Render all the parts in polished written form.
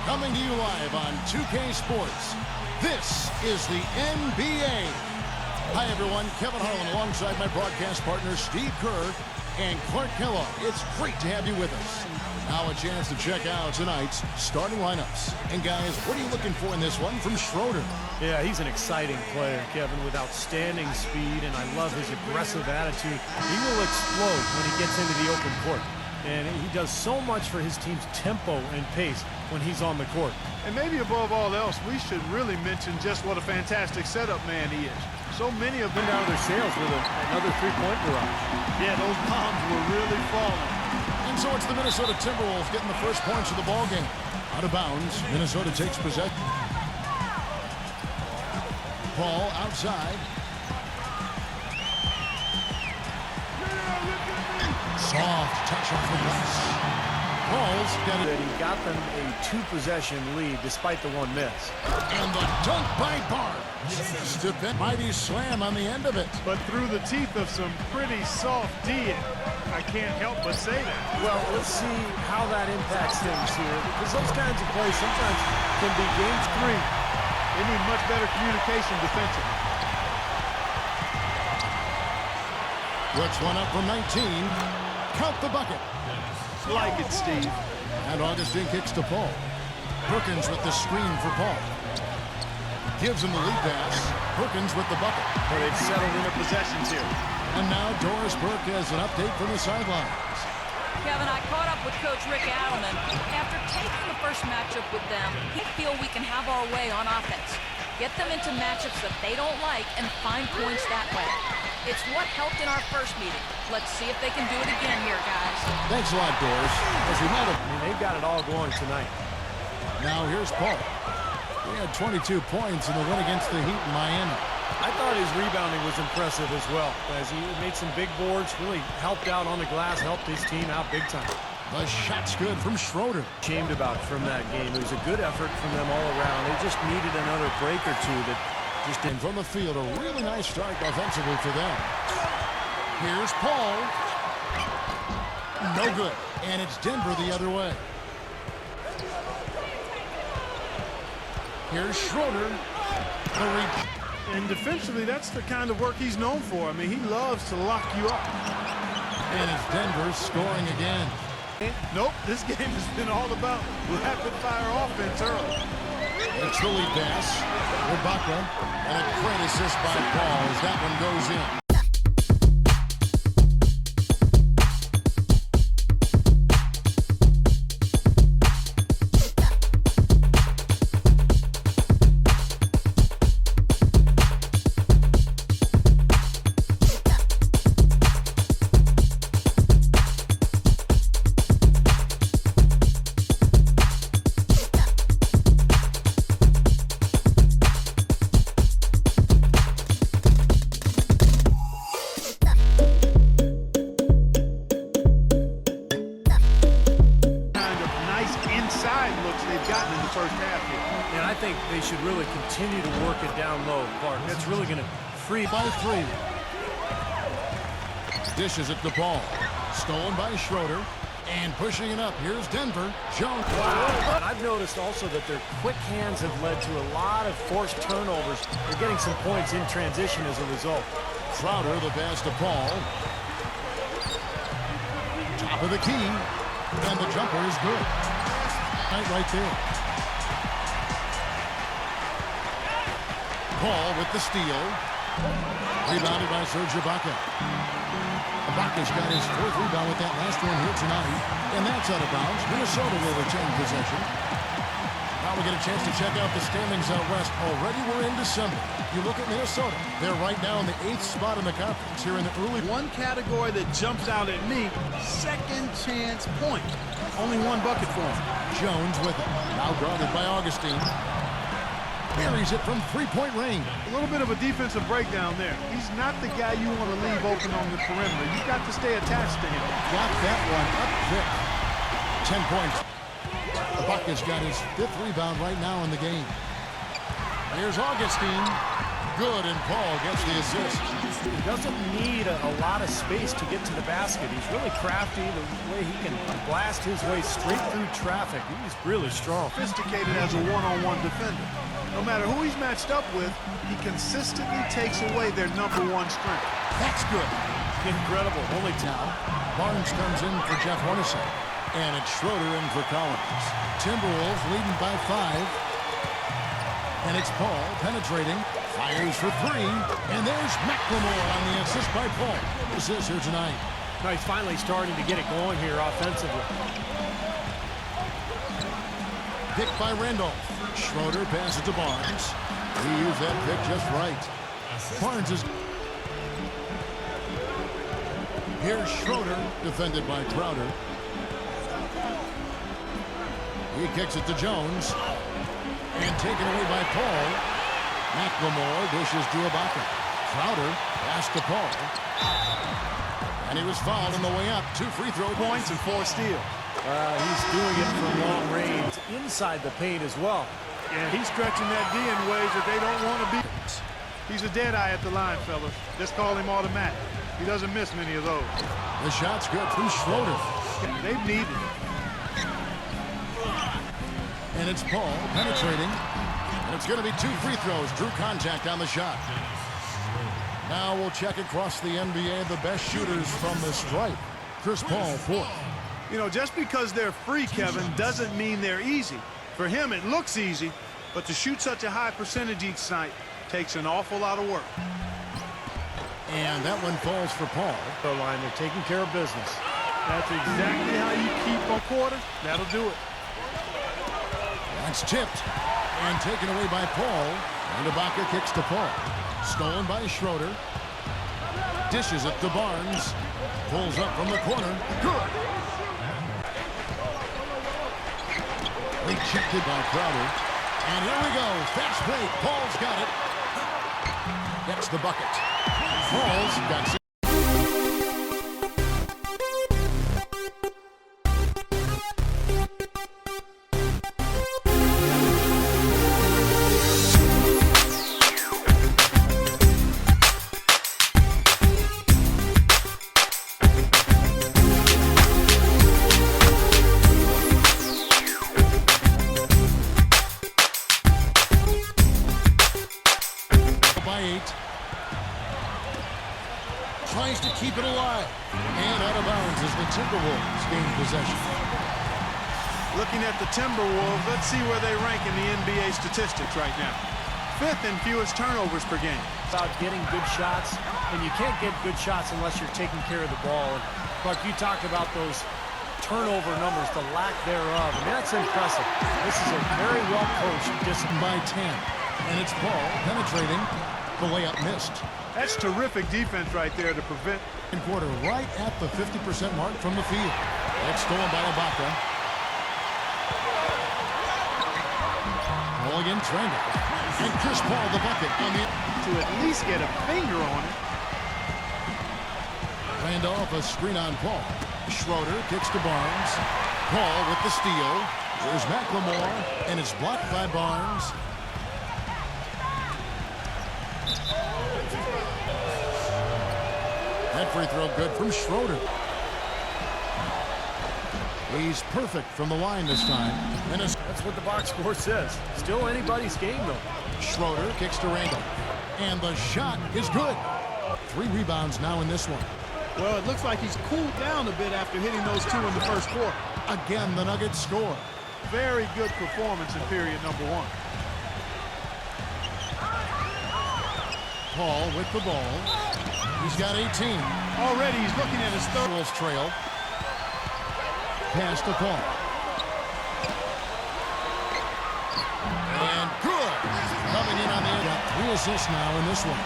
Coming to you live on 2K Sports, this is the NBA. Hi, everyone. Kevin Harlan alongside my broadcast partners Steve Kerr and Clark Kellogg. It's great to have you with us. Now a chance to check out tonight's starting lineups. And guys, what are you looking for in this one from Schroeder? Yeah, he's an exciting player, Kevin, with outstanding speed, and I love his aggressive attitude. He will explode when he gets into the open court. And he does so much for his team's tempo and pace when he's on the court. And maybe above all else, we should really mention just what a fantastic setup man he is. So many of them Been down to their sails with another three-point barrage. Yeah, those bombs were really falling. And so it's the Minnesota Timberwolves getting the first points of the ball game. Out of bounds, Minnesota takes possession. Ball outside. Soft touch off the glass. Paul's got it. He got them a two-possession lead despite the one miss. And the dunk by Barnes. Stupid mighty slam on the end of it. But through the teeth of some pretty soft D, I can't help but say that. Well, let's see how that impacts things here, because those kinds of plays sometimes can be games 3. They need much better communication defensively. Puts one up from 19. Count the bucket. Like it, Steve. And Augustine kicks to Paul. Perkins with the screen for Paul. Gives him the lead pass. Perkins with the bucket. But they've settled into possessions here. And now Doris Burke has an update from the sidelines. Kevin, I caught up with Coach Rick Adelman. After taking the first matchup with them, he feels we can have our way on offense. Get them into matchups that they don't like and find points that way. It's what helped in our first meeting. Let's see if they can do it again here, guys. Thanks a lot, Doris. As we might have. I mean, they've got it all going tonight. Now here's Paul. He had 22 points in the win against the Heat in Miami. I thought his rebounding was impressive as well, as he made some big boards, really helped out on the glass, helped his team out big time. The shot's good from Schroeder. Shamed about from that game. It was a good effort from them all around. They just needed another break or two that just didn't. From the field, a really nice strike offensively for them. Here's Paul. No good. And it's Denver the other way. Here's Schroeder. And defensively, that's the kind of work he's known for. I mean, he loves to lock you up. And it's Denver scoring again. Nope, this game has been all about rapid-fire offense early. It's the lead pass. Rebecca. And a great assist by Paul as that one goes in. And I think they should really continue to work it down low, Clark. That's really going to free By 3. Dishes it to Paul. Stolen by Schroeder. And pushing it up. Here's Denver. Jones. Wow. And I've noticed also that their quick hands have led to a lot of forced turnovers. They're getting some points in transition as a result. Schroeder, the pass to Paul. Top of the key. And the jumper is good. Right there. Paul with the steal. Rebounded by Serge Ibaka. Ibaka's got his 4th rebound with that last one here tonight. And that's out of bounds. Minnesota will retain possession. Now we get a chance to check out the standings out west. Already we're in December. You look at Minnesota. They're right now in the 8th spot in the conference here in the early. One category that jumps out at me, second chance point. Only one bucket for him. Jones with it. Now guarded by Augustine. Buries it from 3-point range. A little bit of a defensive breakdown there. He's not the guy you want to leave open on the perimeter. You've got to stay attached to him. Got that one up quick. 10 points. Ibaka's got his 5th rebound right now in the game. Here's Augustine. good, and Paul gets the assist. He doesn't need a lot of space to get to the basket. He's really crafty, the way he can blast his way straight through traffic. He's really strong. Sophisticated as a one-on-one defender. No matter who he's matched up with, he consistently takes away their #1 strength. That's good. Incredible. Only Now, Barnes comes in for Jeff Hornacek. And it's Schroeder in for Collins. Timberwolves leading by 5. And it's Paul penetrating. Fires for 3. And there's McLemore on the assist by Paul. Assist here tonight. Now he's finally starting to get it going here offensively. Pick by Randolph. Schroeder passes to Barnes. He used that pick just right. Barnes is... Here's Schroeder, defended by Crowder. He kicks it to Jones. And taken away by Paul. McLemore dishes to Ibaka. Crowder pass to Paul. And he was fouled on the way up. 2 free throw Points and 4 steals. He's doing it from long range, inside the paint as well. Yeah, he's stretching that D in ways that they don't want to be. He's a dead eye at the line, fellas. Just call him automatic. He doesn't miss many of those. The shot's good from Schroeder. They've needed it. And it's Paul penetrating. And it's going to be 2 free throws. Drew contact on the shot. Now we'll check across the NBA the best shooters from the stripe. Chris Paul, 4th. You know, just because they're free, Kevin, doesn't mean they're easy. For him, it looks easy, but to shoot such a high percentage each night takes an awful lot of work. And that one falls for Paul. The line, they're taking care of business. That's exactly how you keep a quarter. That'll do it. That's tipped and taken away by Paul. And Ibaka kicks to Paul. Stolen by Schroeder. Dishes it to Barnes. Pulls up from the corner. Good. Rejected by Crowder. And here we go. Fast break. Paul's got it. Gets the bucket. Paul's got it. Tries to keep it alive. And out of bounds as the Timberwolves gain possession. Looking at the Timberwolves, let's see where they rank in the NBA statistics right now. 5th in fewest turnovers per game. About getting good shots, and you can't get good shots unless you're taking care of the ball. And Buck, you talked about those turnover numbers, the lack thereof. I mean, that's impressive. This is a very well-coached discipline. By 10. And it's Paul penetrating. The layup missed. That's terrific defense right there to prevent. Quarter right at the 50% mark from the field. It's stolen by Ibaka. Mulligan trying to. And Chris Paul the bucket on the. To at least get a finger on it. Randolph a screen on Paul. Schroeder kicks to Barnes. Paul with the steal. There's McLemore. And it's blocked by Barnes. That free throw good from Schroeder. He's perfect from the line this time. And that's what the box score says. Still anybody's game, though. Schroeder kicks to Randall. And the shot is good. 3 rebounds now in this one. Well, it looks like he's cooled down a bit after hitting those 2 in the first quarter. Again, the Nuggets score. Very good performance in period number 1. Paul with the ball. He's got 18. Already he's looking at his third. Trail. Pass to Paul. And good. Coming in on the end. Got 3 assists now in this one.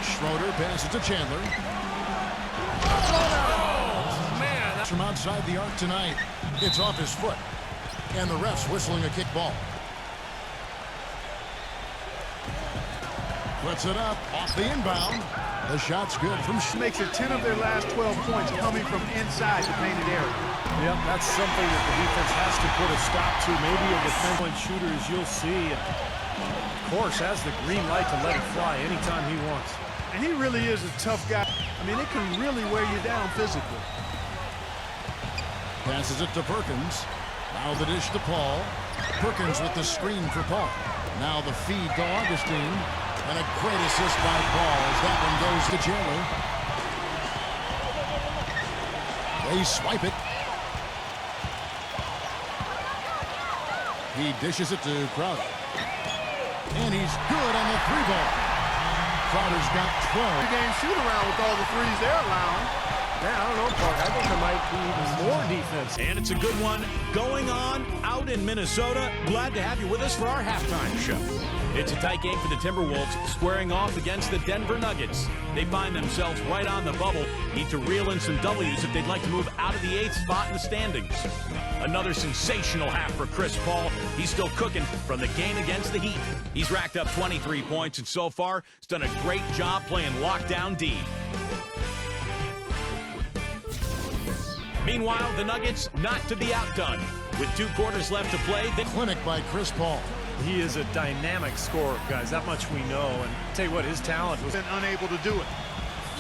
Schroeder passes to Chandler. Oh, man. From outside the arc tonight. It's off his foot. And the ref's whistling a kick ball. Puts it up off the inbound. The shot's good from makes it 10 of their last 12 points coming from inside the painted area. Yep, that's something that the defense has to put a stop to. Maybe a defensive shooter, as you'll see. course, has the green light to let it fly anytime he wants. And he really is a tough guy. I mean, it can really wear you down physically. Passes it to Perkins. Now the dish to Paul. Perkins with the screen for Paul. Now the feed to Augustine. And a great assist by Paul as that one goes to Chandler. They swipe it. He dishes it to Crowder. And he's good on the three ball. Crowder's got 12. Game shoot around with all the threes they're allowing. Man, I don't know, Park. I think there might be even more defense. And it's a good one going on out in Minnesota. Glad to have you with us for our halftime show. It's a tight game for the Timberwolves squaring off against the Denver Nuggets. They find themselves right on the bubble. Need to reel in some W's if they'd like to move out of the 8th spot in the standings. Another sensational half for Chris Paul. He's still cooking from the game against the Heat. He's racked up 23 points, and so far, he's done a great job playing lockdown D. Meanwhile, the Nuggets not to be outdone. With 2 quarters left to play, they Clinic by Chris Paul. He is a dynamic scorer, guys. That much we know. And I'll tell you what, his talent was... Been unable to do it.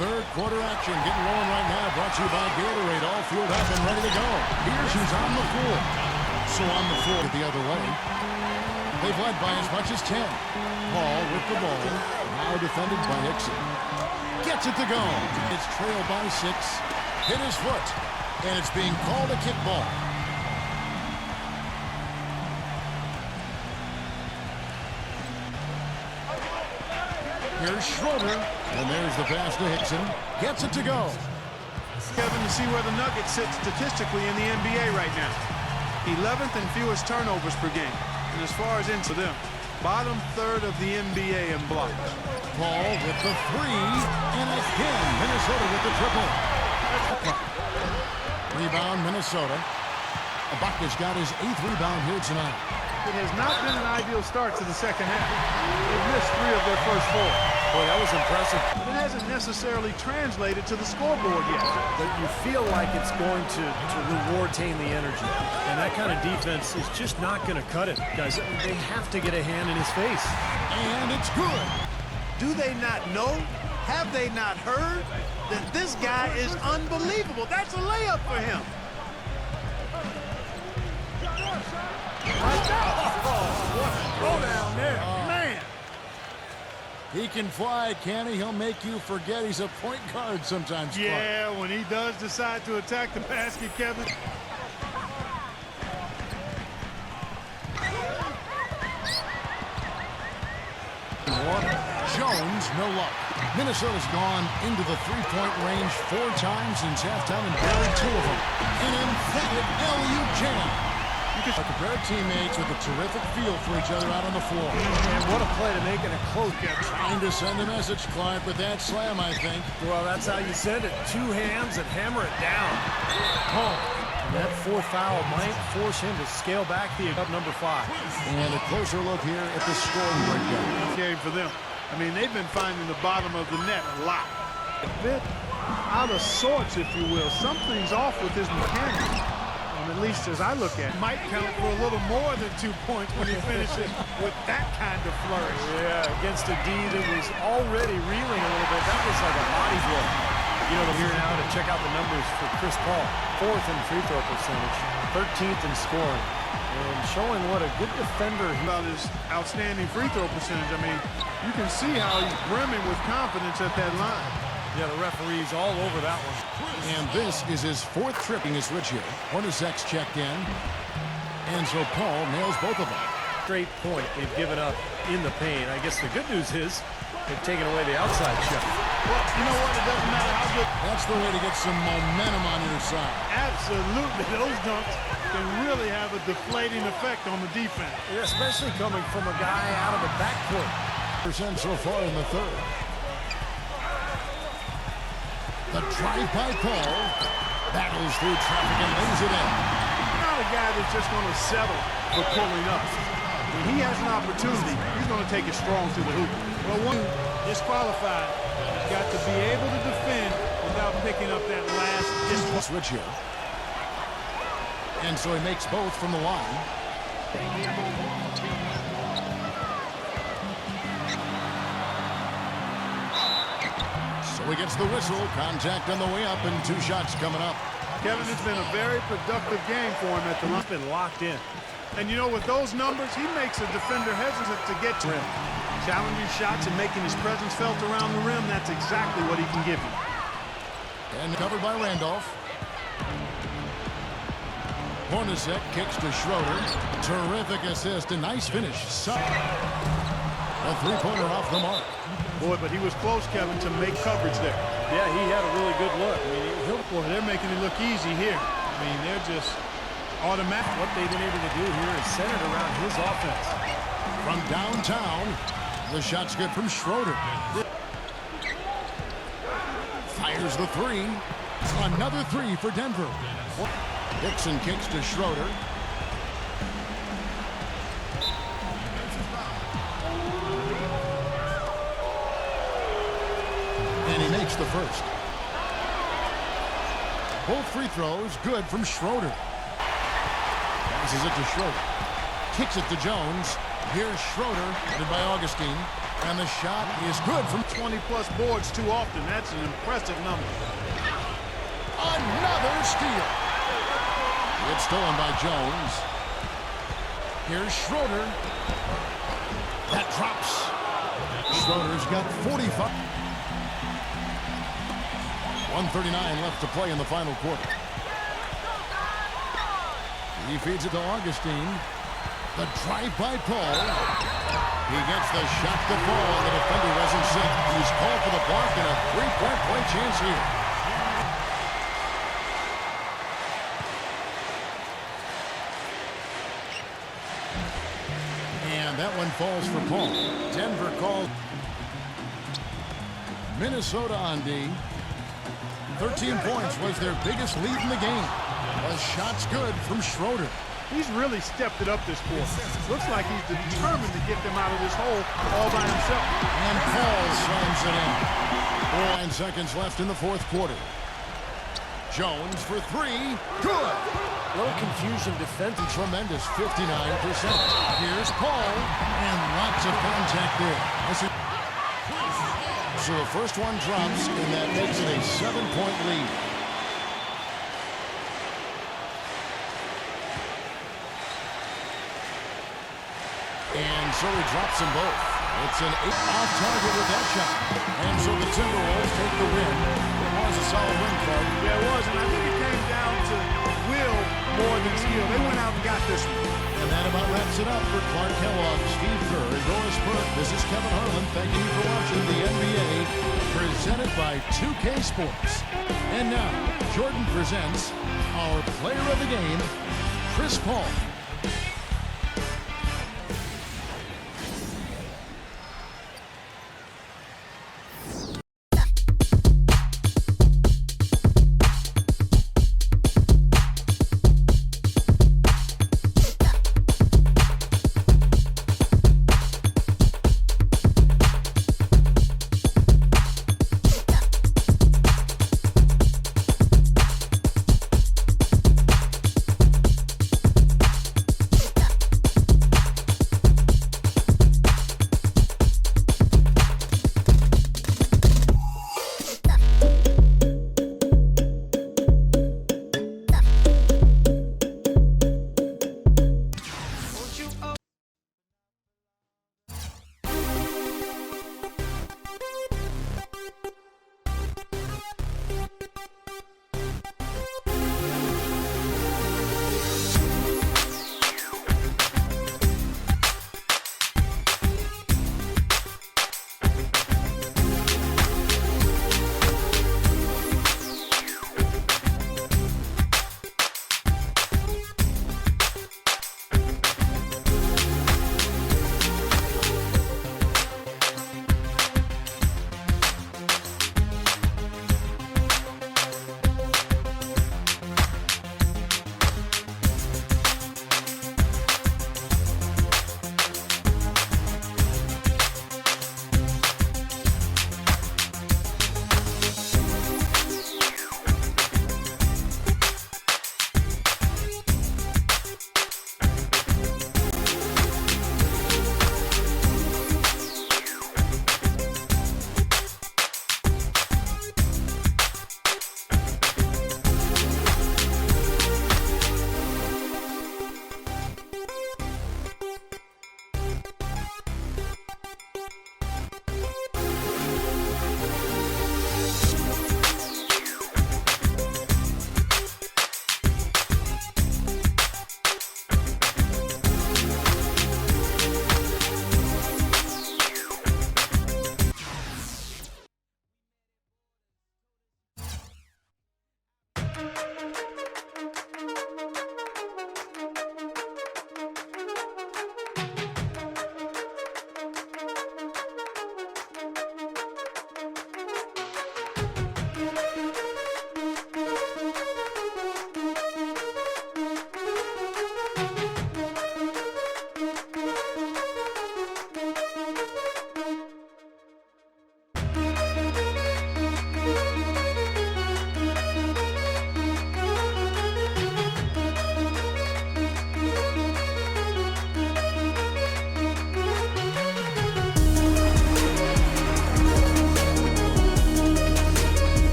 Third quarter action getting rolling right now. Brought to you by Gatorade. All fueled up and ready to go. Here's who's on the floor. So on the floor the other way. They've led by as much as 10. Paul with the ball. Now defended by Hickson. Gets it to go. It's trailed by 6. Hit his foot. And it's being called a kickball. Here's Schroeder. And there's the pass to Hickson. Gets it to go. Kevin, to see where the Nuggets sit statistically in the NBA right now. 11th and fewest turnovers per game. And as far as into them, bottom third of the NBA in blocks. Paul with the 3. And again, Minnesota with the triple. Rebound, Minnesota. Ibaka's got his 8th rebound here tonight. It has not been an ideal start to the second half. They've missed 3 of their first 4. Boy, that was impressive. But it hasn't necessarily translated to the scoreboard yet. But you feel like it's going to retain the energy. And that kind of defense is just not going to cut it. Guys, they have to get a hand in his face. And it's good. Do they not know? Have they not heard that this guy is unbelievable? That's a layup for him. Throw down there. Man. He can fly, can he? He'll make you forget he's a point guard sometimes. Clark. Yeah, when he does decide to attack the basket, Kevin. Jones, no luck. Minnesota's gone into the three-point range 4 times since halftime and buried 2 of them. An emphatic LU jam. A pair of teammates with a terrific feel for each other out on the floor. And what a play to make it a close game. Trying to send a message, Clark, with that slam, I think. Well, that's how you send it. 2 hands and hammer it down. Oh, and that 4th foul might force him to scale back the up number 5. And a closer look here at the scoring breakdown. Game for them. I mean, they've been finding the bottom of the net a lot. A bit out of sorts, if you will. Something's off with his mechanics. At least as I look at it, might count for a little more than 2 points when he finishes with that kind of flourish. Yeah, against a D that was already reeling a little bit. That was like a body blow. You know, here now to check out the numbers for Chris Paul. 4th in free throw percentage, 13th in scoring, and showing what a good defender he is. About his outstanding free throw percentage, I mean, you can see how he's brimming with confidence at that line. Yeah, the referee's all over that one. And this is his 4th trip in his switch here. Hornacek's checked in. And so Paul nails both of them. Straight point they've given up in the paint. I guess the good news is they've taken away the outside shot. Well, you know what? It doesn't matter how good. That's the way to get some momentum on your side. Absolutely. Those dunks can really have a deflating effect on the defense. Yeah, especially coming from a guy out of the backcourt. % so far in the 3rd. The drive by Paul. Battles through traffic and lays it in. Not a guy that's just going to settle for pulling up. When he has an opportunity, he's going to take it strong to the hoop. Well, one disqualified. He's got to be able to defend without picking up that last distance. Switch here. And so he makes both from the line. So he gets the whistle. Contact on the way up and 2 shots coming up. Kevin, it's been a very productive game for him at the line. He's been locked in. And you know, with those numbers, he makes a defender hesitant to get to him. Challenging shots and making his presence felt around the rim, that's exactly what he can give you. And covered by Randolph. Hornacek kicks to Schroeder. Terrific assist. A nice finish. A 3-pointer off the mark. Boy, but he was close, Kevin, to make coverage there. Yeah, he had a really good look. I mean, Boy, they're making it look easy here. I mean, they're just automatic. what they've been able to do here is centered around his offense. From downtown, the shot's good from Schroeder. Fires the 3. Another 3 for Denver. Dixon kicks to Schroeder. And he makes the first. Both free throws good from Schroeder. Passes it to Schroeder. Kicks it to Jones. Here's Schroeder, headed by Augustine. And the shot is good from 20-plus boards too often. That's an impressive number. another steal. It's stolen by Jones. Here's Schroeder. That drops. Schroeder's got 45. 1:39 left to play in the final quarter. He feeds it to Augustine. The drive by Paul. He gets the shot to fall, and the defender wasn't set. He's called for the block and a three-point play chance here. And that one falls for Paul. Denver called Minnesota on D. 13 points was their biggest lead in the game. A shot's good from Schroeder. He's really stepped it up this quarter. Looks like he's determined to get them out of this hole all by himself. And Paul slams it in. 9 seconds left in the fourth quarter. Jones for three. Good. A little confusion defensively. Tremendous 59%. Here's Paul. And lots of contact there. So the first one drops, and that makes it a 7-point lead. And so he drops them both. It's an 8-off target with that shot. And so the Timberwolves take the win. It was a solid win, Clark. Yeah, it was, and I think it came down to will more than skill. They went out and got this one. And that about wraps it up for Clark Kellogg, Steve Kerr, and Doris Burke. This is Kevin Harlan. Thanking you for watching the NBA, presented by 2K Sports. And now, Jordan presents our player of the game, Chris Paul.